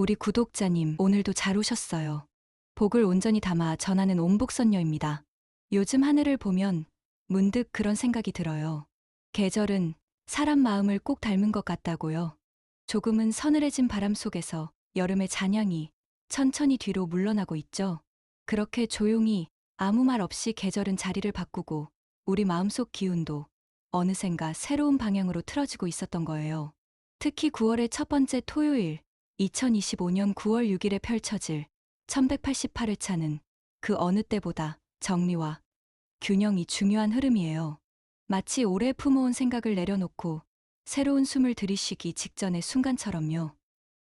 우리 구독자님, 오늘도 잘 오셨어요. 복을 온전히 담아 전하는 옴복선녀입니다. 요즘 하늘을 보면 문득 그런 생각이 들어요. 계절은 사람 마음을 꼭 닮은 것 같다고요. 조금은 서늘해진 바람 속에서 여름의 잔향이 천천히 뒤로 물러나고 있죠. 그렇게 조용히 아무 말 없이 계절은 자리를 바꾸고 우리 마음속 기운도 어느샌가 새로운 방향으로 틀어지고 있었던 거예요. 특히 9월의 첫 번째 토요일, 2025년 9월 6일에 펼쳐질 1188회차는 그 어느 때보다 정리와 균형이 중요한 흐름이에요. 마치 오래 품어온 생각을 내려놓고 새로운 숨을 들이쉬기 직전의 순간처럼요.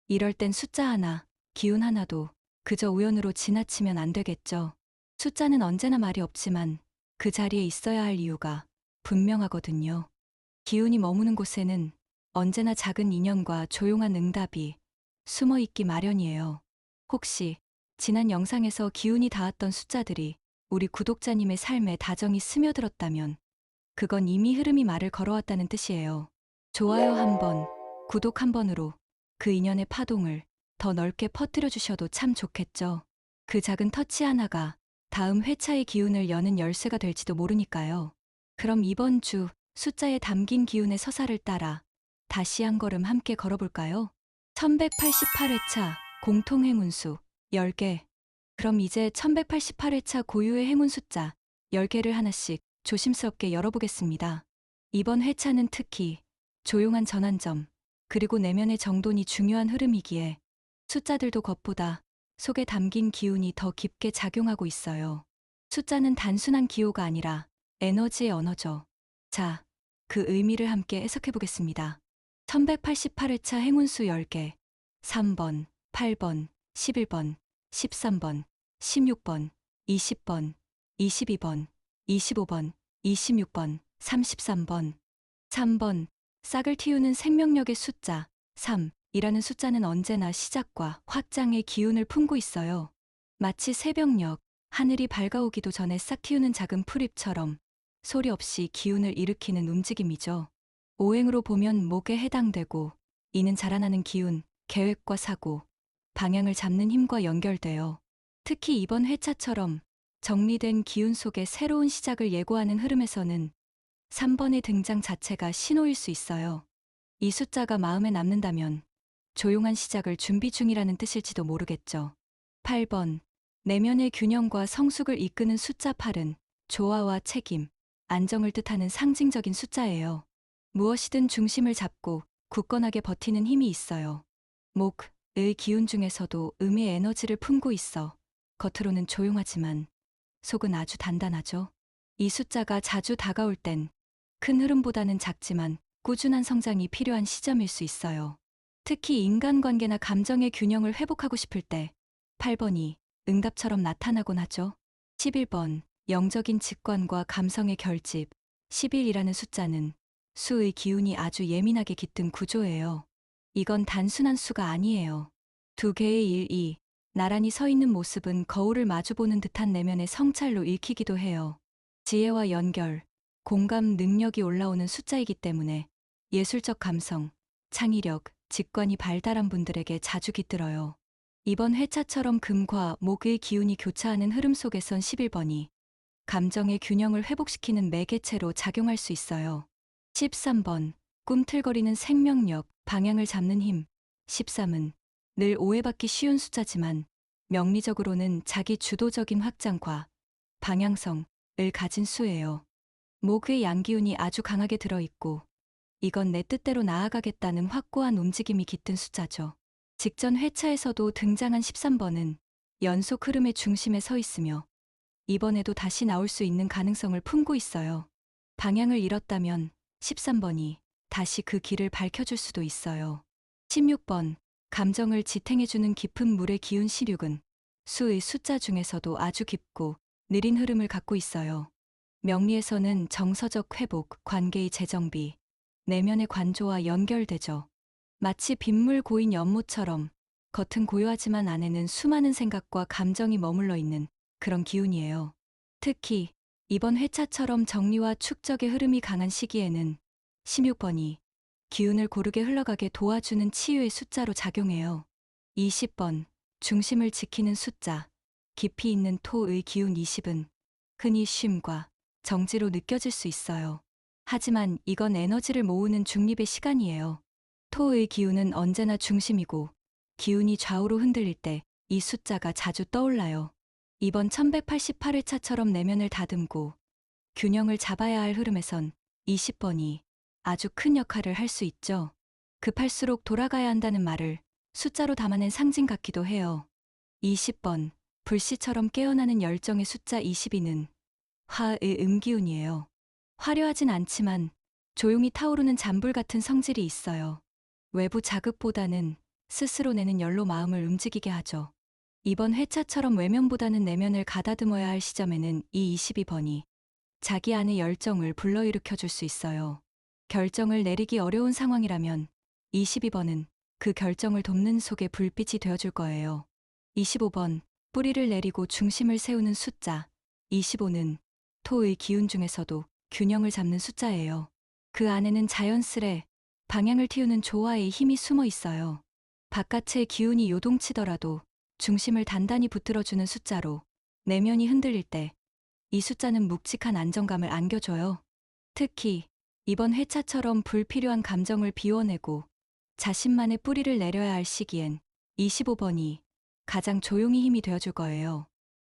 이럴 땐 숫자 하나, 기운 하나도 그저 우연으로 지나치면 안 되겠죠. 숫자는 언제나 말이 없지만 그 자리에 있어야 할 이유가 분명하거든요. 기운이 머무는 곳에는 언제나 작은 인연과 조용한 응답이 숨어 있기 마련이에요. 혹시 지난 영상에서 기운이 닿았던 숫자들이 우리 구독자님의 삶에 다정히 스며들었다면 그건 이미 흐름이 말을 걸어왔다는 뜻이에요. 좋아요 한 번, 구독 한 번으로 그 인연의 파동을 더 넓게 퍼뜨려 주셔도 참 좋겠죠. 그 작은 터치 하나가 다음 회차의 기운을 여는 열쇠가 될지도 모르니까요. 그럼 이번 주 숫자에 담긴 기운의 서사를 따라 다시 한 걸음 함께 걸어볼까요? 1188회차 공통행운수 10개. 그럼 이제 1188회차 고유의 행운 숫자 10개를 하나씩 조심스럽게 열어보겠습니다. 이번 회차는 특히 조용한 전환점, 그리고 내면의 정돈이 중요한 흐름이기에 숫자들도 겉보다 속에 담긴 기운이 더 깊게 작용하고 있어요. 숫자는 단순한 기호가 아니라 에너지의 언어죠. 자, 그 의미를 함께 해석해보겠습니다. 1188회차 행운수 10개, 3번, 8번, 11번, 13번, 16번, 20번, 22번, 25번, 26번, 33번, 3번, 싹을 틔우는 생명력의 숫자 3이라는 숫자는 언제나 시작과 확장의 기운을 품고 있어요. 마치 새벽녘, 하늘이 밝아오기도 전에 싹 틔우는 작은 풀잎처럼 소리 없이 기운을 일으키는 움직임이죠. 오행으로 보면 목에 해당되고 이는 자라나는 기운, 계획과 사고, 방향을 잡는 힘과 연결돼요. 특히 이번 회차처럼 정리된 기운 속에 새로운 시작을 예고하는 흐름에서는 3번의 등장 자체가 신호일 수 있어요. 이 숫자가 마음에 남는다면 조용한 시작을 준비 중이라는 뜻일지도 모르겠죠. 8번, 내면의 균형과 성숙을 이끄는 숫자 8은 조화와 책임, 안정을 뜻하는 상징적인 숫자예요. 무엇이든 중심을 잡고 굳건하게 버티는 힘이 있어요. 목의 기운 중에서도 음의 에너지를 품고 있어 겉으로는 조용하지만 속은 아주 단단하죠. 이 숫자가 자주 다가올 땐 큰 흐름보다는 작지만 꾸준한 성장이 필요한 시점일 수 있어요. 특히 인간관계나 감정의 균형을 회복하고 싶을 때 8번이 응답처럼 나타나곤 하죠. 11번, 영적인 직관과 감성의 결집. 11이라는 숫자는 수의 기운이 아주 예민하게 깃든 구조예요. 이건 단순한 수가 아니에요. 두 개의 일이 나란히 서 있는 모습은 거울을 마주보는 듯한 내면의 성찰로 읽히기도 해요. 지혜와 연결, 공감 능력이 올라오는 숫자이기 때문에 예술적 감성, 창의력, 직관이 발달한 분들에게 자주 깃들어요. 이번 회차처럼 금과 목의 기운이 교차하는 흐름 속에선 11번이 감정의 균형을 회복시키는 매개체로 작용할 수 있어요. 13번, 꿈틀거리는 생명력, 방향을 잡는 힘. 13은 늘 오해받기 쉬운 숫자지만 명리적으로는 자기 주도적인 확장과 방향성을 가진 수예요. 목의 양기운이 아주 강하게 들어있고 이건 내 뜻대로 나아가겠다는 확고한 움직임이 깃든 숫자죠. 직전 회차에서도 등장한 13번은 연속 흐름의 중심에 서 있으며 이번에도 다시 나올 수 있는 가능성을 품고 있어요. 방향을 잃었다면 13번이 다시 그 길을 밝혀줄 수도 있어요. 16번, 감정을 지탱해주는 깊은 물의 기운 16은 수의 숫자 중에서도 아주 깊고 느린 흐름을 갖고 있어요. 명리에서는 정서적 회복, 관계의 재정비, 내면의 관조와 연결되죠. 마치 빗물 고인 연못처럼 겉은 고요하지만 안에는 수많은 생각과 감정이 머물러 있는 그런 기운이에요. 특히 이번 회차처럼 정리와 축적의 흐름이 강한 시기에는 16번이 기운을 고르게 흘러가게 도와주는 치유의 숫자로 작용해요. 20번, 중심을 지키는 숫자. 깊이 있는 토의 기운 20은 흔히 쉼과 정지로 느껴질 수 있어요. 하지만 이건 에너지를 모으는 중립의 시간이에요. 토의 기운은 언제나 중심이고 기운이 좌우로 흔들릴 때 이 숫자가 자주 떠올라요. 이번 1188회차처럼 내면을 다듬고 균형을 잡아야 할 흐름에선 20번이 아주 큰 역할을 할 수 있죠. 급할수록 돌아가야 한다는 말을 숫자로 담아낸 상징 같기도 해요. 20번, 불씨처럼 깨어나는 열정의 숫자 22는 화의 음기운이에요. 화려하진 않지만 조용히 타오르는 잔불 같은 성질이 있어요. 외부 자극보다는 스스로 내는 열로 마음을 움직이게 하죠. 이번 회차처럼 외면보다는 내면을 가다듬어야 할 시점에는 이 22번이 자기 안의 열정을 불러일으켜 줄 수 있어요. 결정을 내리기 어려운 상황이라면 22번은 그 결정을 돕는 속의 불빛이 되어줄 거예요. 25번, 뿌리를 내리고 중심을 세우는 숫자. 25는 토의 기운 중에서도 균형을 잡는 숫자예요. 그 안에는 자연스레 방향을 틔우는 조화의 힘이 숨어 있어요. 바깥의 기운이 요동치더라도 중심을 단단히 붙들어주는 숫자로 내면이 흔들릴 때 이 숫자는 묵직한 안정감을 안겨줘요. 특히 이번 회차처럼 불필요한 감정을 비워내고 자신만의 뿌리를 내려야 할 시기엔 25번이 가장 조용히 힘이 되어줄 거예요.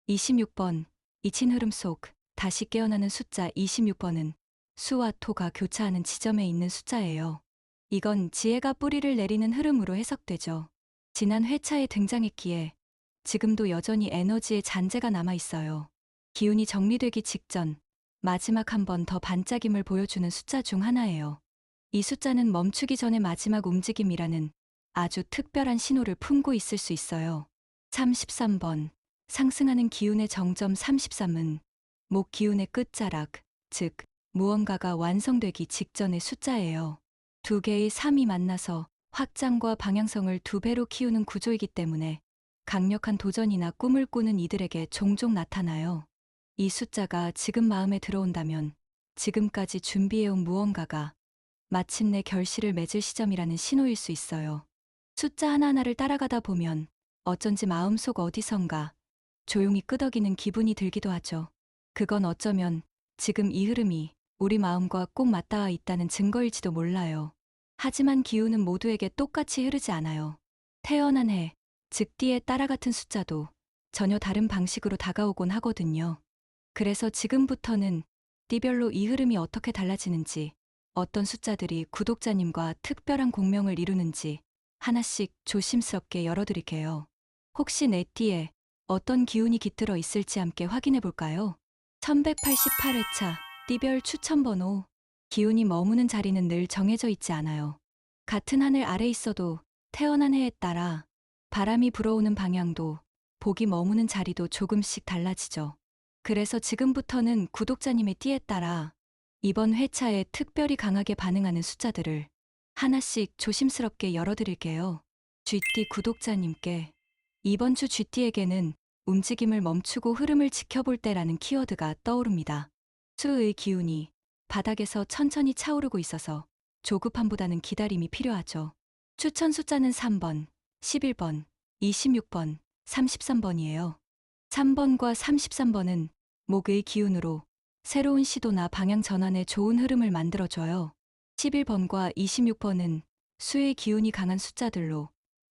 26번, 잊힌 흐름 속 다시 깨어나는 숫자 26번은 수와 토가 교차하는 지점에 있는 숫자예요. 이건 지혜가 뿌리를 내리는 흐름으로 해석되죠. 지난 회차에 등장했기에 지금도 여전히 에너지의 잔재가 남아 있어요. 기운이 정리되기 직전 마지막 한 번 더 반짝임을 보여주는 숫자 중 하나예요. 이 숫자는 멈추기 전의 마지막 움직임이라는 아주 특별한 신호를 품고 있을 수 있어요. 33번, 상승하는 기운의 정점 33은 목 기운의 끝자락, 즉 무언가가 완성되기 직전의 숫자예요. 두 개의 3이 만나서 확장과 방향성을 두 배로 키우는 구조이기 때문에 강력한 도전이나 꿈을 꾸는 이들에게 종종 나타나요. 이 숫자가 지금 마음에 들어온다면 지금까지 준비해온 무언가가 마침내 결실을 맺을 시점이라는 신호일 수 있어요. 숫자 하나하나를 따라가다 보면 어쩐지 마음속 어디선가 조용히 끄덕이는 기분이 들기도 하죠. 그건 어쩌면 지금 이 흐름이 우리 마음과 꼭 맞닿아 있다는 증거일지도 몰라요. 하지만 기운은 모두에게 똑같이 흐르지 않아요. 태어난 해, 즉 띠에 따라 같은 숫자도 전혀 다른 방식으로 다가오곤 하거든요. 그래서 지금부터는 띠별로 이 흐름이 어떻게 달라지는지, 어떤 숫자들이 구독자님과 특별한 공명을 이루는지 하나씩 조심스럽게 열어드릴게요. 혹시 내 띠에 어떤 기운이 깃들어 있을지 함께 확인해 볼까요? 1188회차 띠별 추천번호. 기운이 머무는 자리는 늘 정해져 있지 않아요. 같은 하늘 아래 있어도 태어난 해에 따라 바람이 불어오는 방향도 복이 머무는 자리도 조금씩 달라지죠. 그래서 지금부터는 구독자님의 띠에 따라 이번 회차에 특별히 강하게 반응하는 숫자들을 하나씩 조심스럽게 열어드릴게요. 쥐띠 구독자님께 이번 주 쥐띠에게는 움직임을 멈추고 흐름을 지켜볼 때라는 키워드가 떠오릅니다. 수의 기운이 바닥에서 천천히 차오르고 있어서 조급함보다는 기다림이 필요하죠. 추천 숫자는 3번, 11번, 26번, 33번이에요. 3번과 33번은 목의 기운으로 새로운 시도나 방향 전환에 좋은 흐름을 만들어줘요. 11번과 26번은 수의 기운이 강한 숫자들로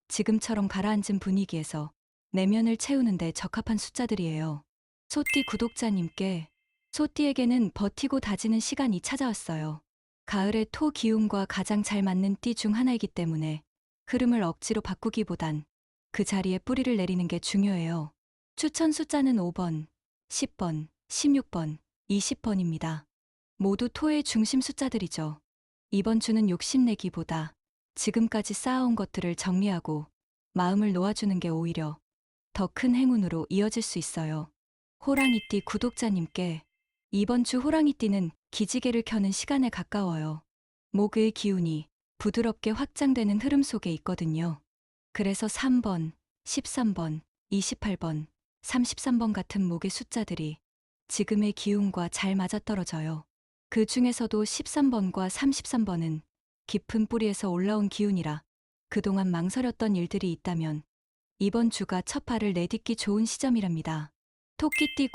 지금처럼 가라앉은 분위기에서 내면을 채우는데 적합한 숫자들이에요. 소띠 구독자님께 소띠에게는 버티고 다지는 시간이 찾아왔어요. 가을의 토 기운과 가장 잘 맞는 띠 중 하나이기 때문에 흐름을 억지로 바꾸기보단 그 자리에 뿌리를 내리는 게 중요해요. 추천 숫자는 5번, 10번, 16번, 20번입니다. 모두 토의 중심 숫자들이죠. 이번 주는 욕심내기보다 지금까지 쌓아온 것들을 정리하고 마음을 놓아주는 게 오히려 더 큰 행운으로 이어질 수 있어요. 호랑이띠 구독자님께 이번 주 호랑이띠는 기지개를 켜는 시간에 가까워요. 목의 기운이 부드럽게 확장되는 흐름 속에 있거든요. 그래서 3번, 13번, 28번, 33번 같은 목의 숫자들이 지금의 기운과 잘 맞아떨어져요. 그 중에서도 13번과 33번은 깊은 뿌리에서 올라온 기운이라 그동안 망설였던 일들이 있다면 이번 주가 첫 발을 내딛기 좋은 시점이랍니다. 토끼띠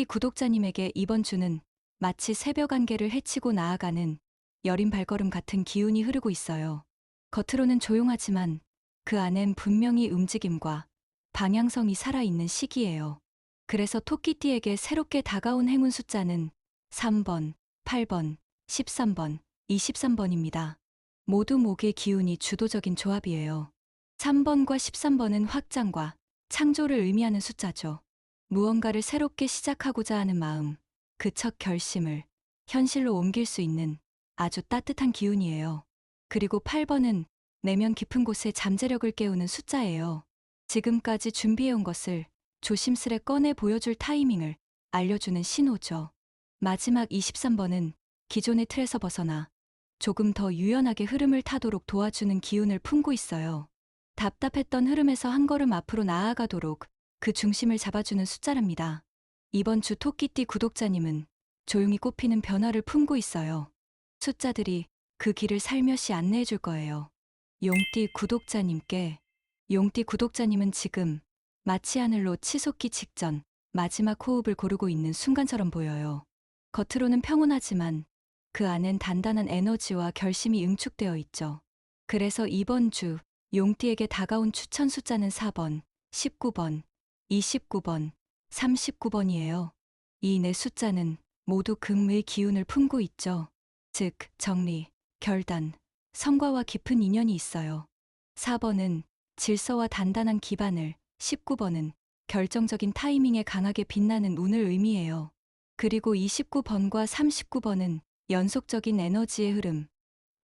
구독자님에게 이번 주는 마치 새벽 안개를 헤치고 나아가는 여린 발걸음 같은 기운이 흐르고 있어요. 겉으로는 조용하지만 그 안엔 분명히 움직임과 방향성이 살아있는 시기예요. 그래서 토끼띠에게 새롭게 다가온 행운 숫자는 3번, 8번, 13번, 23번입니다. 모두 목의 기운이 주도적인 조합이에요. 3번과 13번은 확장과 창조를 의미하는 숫자죠. 무언가를 새롭게 시작하고자 하는 마음, 그 첫 결심을 현실로 옮길 수 있는 아주 따뜻한 기운이에요. 그리고 8번은 내면 깊은 곳에 잠재력을 깨우는 숫자예요. 지금까지 준비해온 것을 조심스레 꺼내 보여줄 타이밍을 알려주는 신호죠. 마지막 23번은 기존의 틀에서 벗어나 조금 더 유연하게 흐름을 타도록 도와주는 기운을 품고 있어요. 답답했던 흐름에서 한 걸음 앞으로 나아가도록 그 중심을 잡아주는 숫자랍니다. 이번 주 토끼띠 구독자님은 조용히 꽃피는 변화를 품고 있어요. 숫자들이 그 길을 살며시 안내해 줄 거예요. 용띠 구독자님은 지금 마치 하늘로 치솟기 직전 마지막 호흡을 고르고 있는 순간처럼 보여요. 겉으로는 평온하지만 그 안엔 단단한 에너지와 결심이 응축되어 있죠. 그래서 이번 주 용띠에게 다가온 추천 숫자는 4번, 19번, 29번, 39번이에요. 이 네 숫자는 모두 금의 기운을 품고 있죠. 즉, 정리, 결단, 성과와 깊은 인연이 있어요. 4번은 질서와 단단한 기반을, 19번은 결정적인 타이밍에 강하게 빛나는 운을 의미해요. 그리고 29번과 39번은 연속적인 에너지의 흐름,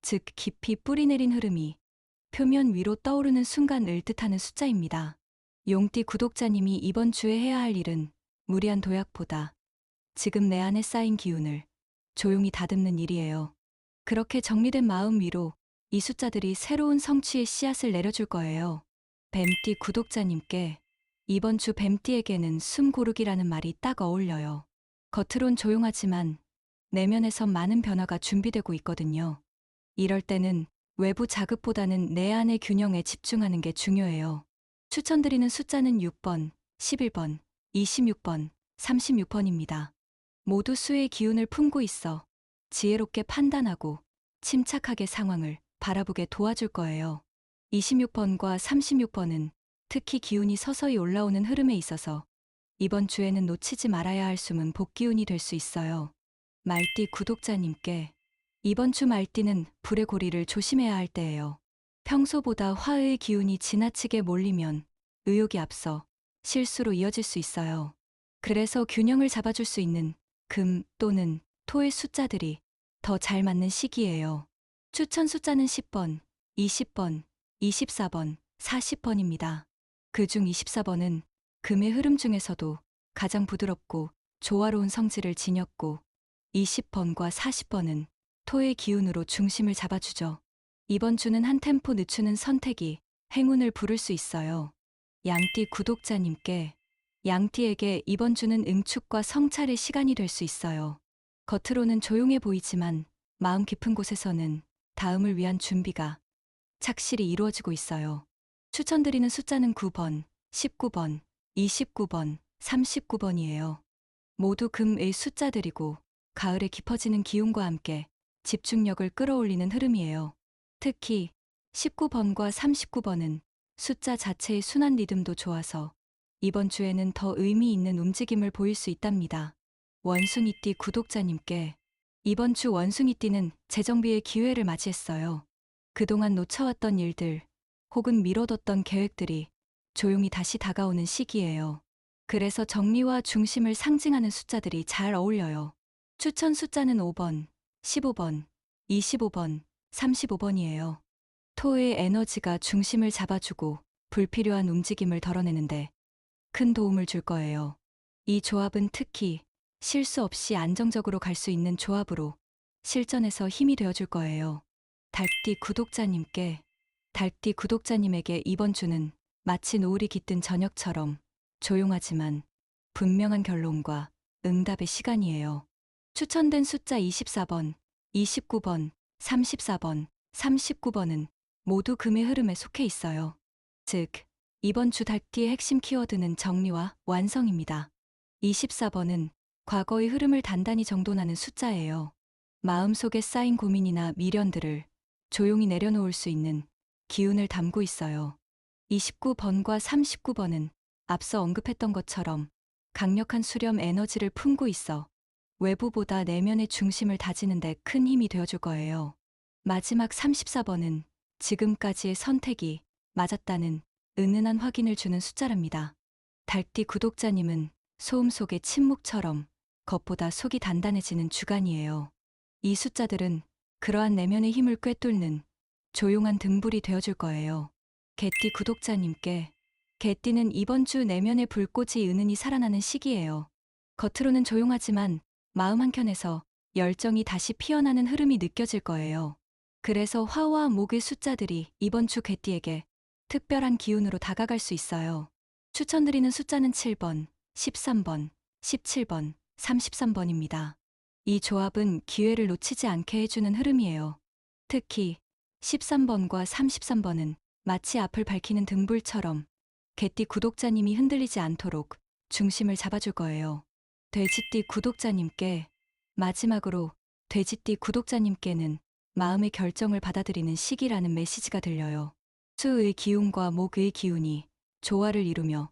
즉 깊이 뿌리내린 흐름이 표면 위로 떠오르는 순간을 뜻하는 숫자입니다. 용띠 구독자님이 이번 주에 해야 할 일은 무리한 도약보다 지금 내 안에 쌓인 기운을 조용히 다듬는 일이에요. 그렇게 정리된 마음 위로 이 숫자들이 새로운 성취의 씨앗을 내려줄 거예요. 뱀띠 구독자님께 이번 주 뱀띠에게는 숨 고르기라는 말이 딱 어울려요. 겉으론 조용하지만 내면에선 많은 변화가 준비되고 있거든요. 이럴 때는 외부 자극보다는 내 안의 균형에 집중하는 게 중요해요. 추천드리는 숫자는 6번, 11번, 26번, 36번입니다. 모두 수의 기운을 품고 있어 지혜롭게 판단하고 침착하게 상황을 바라보게 도와줄 거예요. 26번과 36번은 특히 기운이 서서히 올라오는 흐름에 있어서 이번 주에는 놓치지 말아야 할 숨은 복기운이 될 수 있어요. 말띠 구독자님께 이번 주 말띠는 불의 고리를 조심해야 할 때예요. 평소보다 화의 기운이 지나치게 몰리면 의욕이 앞서 실수로 이어질 수 있어요. 그래서 균형을 잡아줄 수 있는 금 또는 토의 숫자들이 더 잘 맞는 시기예요. 추천 숫자는 10번, 20번, 24번, 40번입니다. 그중 24번은 금의 흐름 중에서도 가장 부드럽고 조화로운 성질을 지녔고 20번과 40번은 토의 기운으로 중심을 잡아주죠. 이번 주는 한 템포 늦추는 선택이 행운을 부를 수 있어요. 양띠 구독자님께 양띠에게 이번 주는 응축과 성찰의 시간이 될 수 있어요. 겉으로는 조용해 보이지만 마음 깊은 곳에서는 다음을 위한 준비가 착실히 이루어지고 있어요. 추천드리는 숫자는 9번, 19번, 29번, 39번이에요. 모두 금의 숫자들이고 가을에 깊어지는 기운과 함께 집중력을 끌어올리는 흐름이에요. 특히 19번과 39번은 숫자 자체의 순환 리듬도 좋아서 이번 주에는 더 의미 있는 움직임을 보일 수 있답니다. 원숭이띠 구독자님께 이번 주 원숭이띠는 재정비의 기회를 맞이했어요. 그동안 놓쳐왔던 일들 혹은 미뤄뒀던 계획들이 조용히 다시 다가오는 시기예요. 그래서 정리와 중심을 상징하는 숫자들이 잘 어울려요. 추천 숫자는 5번, 15번, 25번, 35번이에요. 토의 에너지가 중심을 잡아주고 불필요한 움직임을 덜어내는데 큰 도움을 줄 거예요. 이 조합은 특히 실수 없이 안정적으로 갈 수 있는 조합으로 실전에서 힘이 되어줄 거예요. 달띠 구독자님에게 이번 주는 마치 노을이 깃든 저녁처럼 조용하지만 분명한 결론과 응답의 시간이에요. 추천된 숫자 24번, 29번, 34번, 39번은 모두 금의 흐름에 속해 있어요. 즉, 이번 주 닭띠의 핵심 키워드는 정리와 완성입니다. 24번은 과거의 흐름을 단단히 정돈하는 숫자예요. 마음속에 쌓인 고민이나 미련들을 조용히 내려놓을 수 있는 기운을 담고 있어요. 29번과 39번은 앞서 언급했던 것처럼 강력한 수렴 에너지를 품고 있어 외부보다 내면의 중심을 다지는 데 큰 힘이 되어줄 거예요. 마지막 34번은 지금까지의 선택이 맞았다는 은은한 확인을 주는 숫자랍니다. 달띠 구독자님은 소음 속의 침묵처럼 겉보다 속이 단단해지는 주간이에요. 이 숫자들은 그러한 내면의 힘을 꿰뚫는 조용한 등불이 되어줄 거예요. 개띠 구독자님께 개띠는 이번 주 내면의 불꽃이 은은히 살아나는 시기예요. 겉으로는 조용하지만 마음 한켠에서 열정이 다시 피어나는 흐름이 느껴질 거예요. 그래서 화와 목의 숫자들이 이번 주 개띠에게 특별한 기운으로 다가갈 수 있어요. 추천드리는 숫자는 7번, 13번, 17번, 33번입니다. 이 조합은 기회를 놓치지 않게 해주는 흐름이에요. 특히 13번과 33번은 마치 앞을 밝히는 등불처럼 개띠 구독자님이 흔들리지 않도록 중심을 잡아줄 거예요. 돼지띠 구독자님께 마지막으로 돼지띠 구독자님께는 마음의 결정을 받아들이는 시기라는 메시지가 들려요. 수의 기운과 목의 기운이 조화를 이루며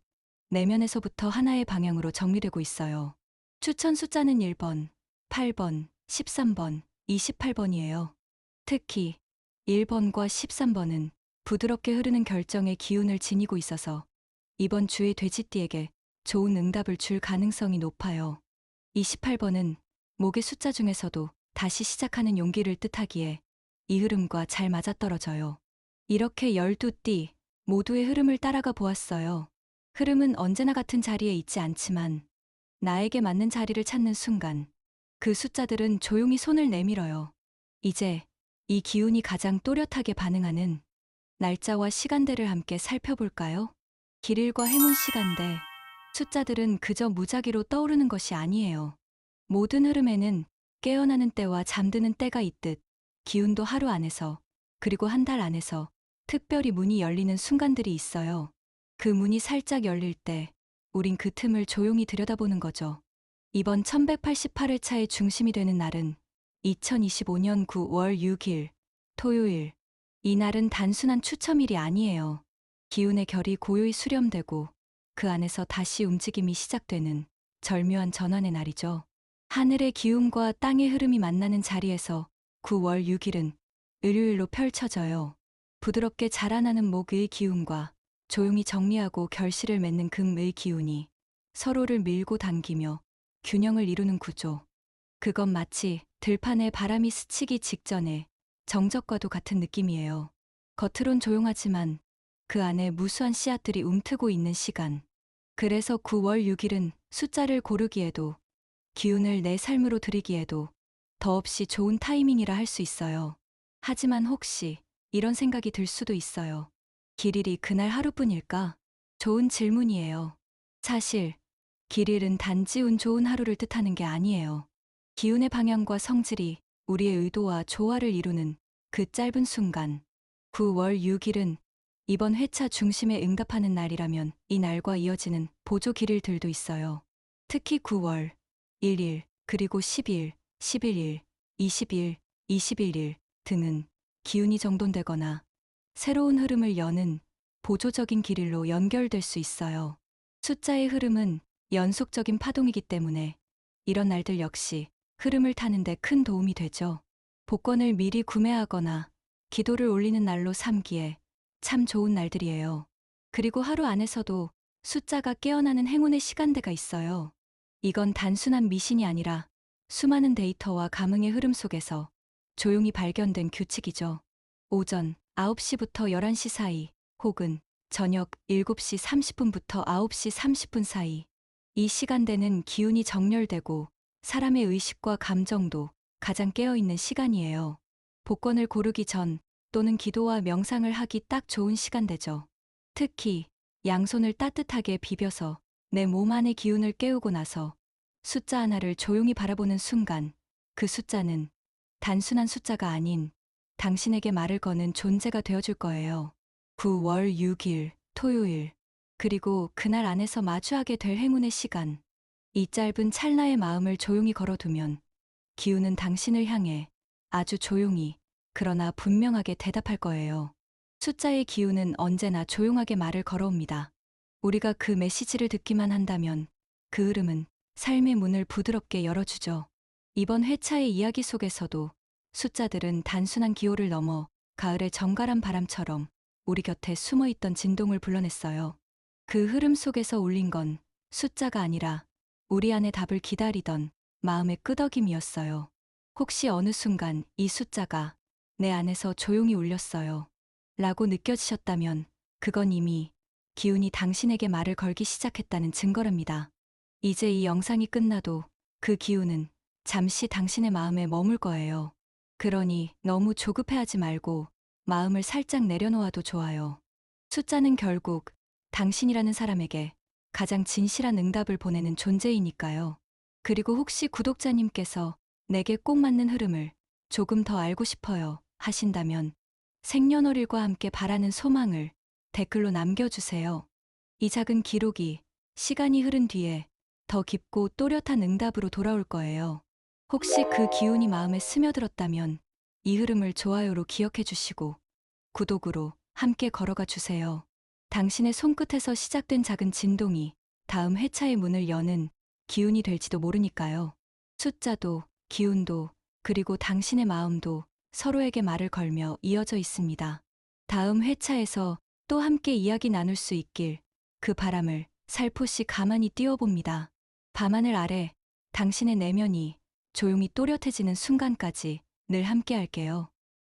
내면에서부터 하나의 방향으로 정리되고 있어요. 추천 숫자는 1번, 8번, 13번, 28번이에요. 특히 1번과 13번은 부드럽게 흐르는 결정의 기운을 지니고 있어서 이번 주의 돼지띠에게 좋은 응답을 줄 가능성이 높아요. 28번은 목의 숫자 중에서도 다시 시작하는 용기를 뜻하기에 이 흐름과 잘 맞아떨어져요. 이렇게 12띠 모두의 흐름을 따라가 보았어요. 흐름은 언제나 같은 자리에 있지 않지만 나에게 맞는 자리를 찾는 순간 그 숫자들은 조용히 손을 내밀어요. 이제 이 기운이 가장 또렷하게 반응하는 날짜와 시간대를 함께 살펴볼까요? 길일과 행운 시간대. 숫자들은 그저 무작위로 떠오르는 것이 아니에요. 모든 흐름에는 깨어나는 때와 잠드는 때가 있듯 기운도 하루 안에서 그리고 한 달 안에서 특별히 문이 열리는 순간들이 있어요. 그 문이 살짝 열릴 때 우린 그 틈을 조용히 들여다보는 거죠. 이번 1188회차의 중심이 되는 날은 2025년 9월 6일 토요일. 이 날은 단순한 추첨일이 아니에요. 기운의 결이 고요히 수렴되고 그 안에서 다시 움직임이 시작되는 절묘한 전환의 날이죠. 하늘의 기운과 땅의 흐름이 만나는 자리에서 9월 6일은 일요일로 펼쳐져요. 부드럽게 자라나는 목의 기운과 조용히 정리하고 결실을 맺는 금의 기운이 서로를 밀고 당기며 균형을 이루는 구조. 그건 마치 들판에 바람이 스치기 직전에 정적과도 같은 느낌이에요. 겉으론 조용하지만 그 안에 무수한 씨앗들이 움트고 있는 시간. 그래서 9월 6일은 숫자를 고르기에도 기운을 내 삶으로 들이기에도 더없이 좋은 타이밍이라 할 수 있어요. 하지만 혹시 이런 생각이 들 수도 있어요. 길일이 그날 하루뿐일까? 좋은 질문이에요. 사실 길일은 단지 운 좋은 하루를 뜻하는 게 아니에요. 기운의 방향과 성질이 우리의 의도와 조화를 이루는 그 짧은 순간. 9월 6일은 이번 회차 중심에 응답하는 날이라면 이 날과 이어지는 보조 길일들도 있어요. 특히 9월 1일 그리고 10일, 11일, 20일, 21일 등은 기운이 정돈되거나 새로운 흐름을 여는 보조적인 길일로 연결될 수 있어요. 숫자의 흐름은 연속적인 파동이기 때문에 이런 날들 역시 흐름을 타는 데 큰 도움이 되죠. 복권을 미리 구매하거나 기도를 올리는 날로 삼기에 참 좋은 날들이에요. 그리고 하루 안에서도 숫자가 깨어나는 행운의 시간대가 있어요. 이건 단순한 미신이 아니라 수많은 데이터와 감흥의 흐름 속에서 조용히 발견된 규칙이죠. 오전 9시부터 11시 사이 혹은 저녁 7시 30분부터 9시 30분 사이. 이 시간대는 기운이 정렬되고 사람의 의식과 감정도 가장 깨어있는 시간이에요. 복권을 고르기 전 또는 기도와 명상을 하기 딱 좋은 시간대죠. 특히 양손을 따뜻하게 비벼서 내 몸 안의 기운을 깨우고 나서 숫자 하나를 조용히 바라보는 순간 그 숫자는 단순한 숫자가 아닌 당신에게 말을 거는 존재가 되어줄 거예요. 9월 6일 토요일, 그리고 그날 안에서 마주하게 될 행운의 시간. 이 짧은 찰나의 마음을 조용히 걸어두면 기운은 당신을 향해 아주 조용히, 그러나 분명하게 대답할 거예요. 숫자의 기운은 언제나 조용하게 말을 걸어옵니다. 우리가 그 메시지를 듣기만 한다면 그 흐름은 삶의 문을 부드럽게 열어주죠. 이번 회차의 이야기 속에서도 숫자들은 단순한 기호를 넘어 가을의 정갈한 바람처럼 우리 곁에 숨어 있던 진동을 불러냈어요. 그 흐름 속에서 울린 건 숫자가 아니라 우리 안에 답을 기다리던 마음의 끄덕임이었어요. 혹시 어느 순간 이 숫자가 내 안에서 조용히 울렸어요. 라고 느껴지셨다면 그건 이미 기운이 당신에게 말을 걸기 시작했다는 증거랍니다. 이제 이 영상이 끝나도 그 기운은 잠시 당신의 마음에 머물 거예요. 그러니 너무 조급해하지 말고 마음을 살짝 내려놓아도 좋아요. 숫자는 결국 당신이라는 사람에게 가장 진실한 응답을 보내는 존재이니까요. 그리고 혹시 구독자님께서 내게 꼭 맞는 흐름을 조금 더 알고 싶어요 하신다면 생년월일과 함께 바라는 소망을 댓글로 남겨주세요. 이 작은 기록이 시간이 흐른 뒤에 더 깊고 또렷한 응답으로 돌아올 거예요. 혹시 그 기운이 마음에 스며들었다면 이 흐름을 좋아요로 기억해 주시고 구독으로 함께 걸어가 주세요. 당신의 손끝에서 시작된 작은 진동이 다음 회차의 문을 여는 기운이 될지도 모르니까요. 숫자도, 기운도, 그리고 당신의 마음도 서로에게 말을 걸며 이어져 있습니다. 다음 회차에서 또 함께 이야기 나눌 수 있길 그 바람을 살포시 가만히 띄워봅니다. 밤하늘 아래 당신의 내면이 조용히 또렷해지는 순간까지 늘 함께 할게요.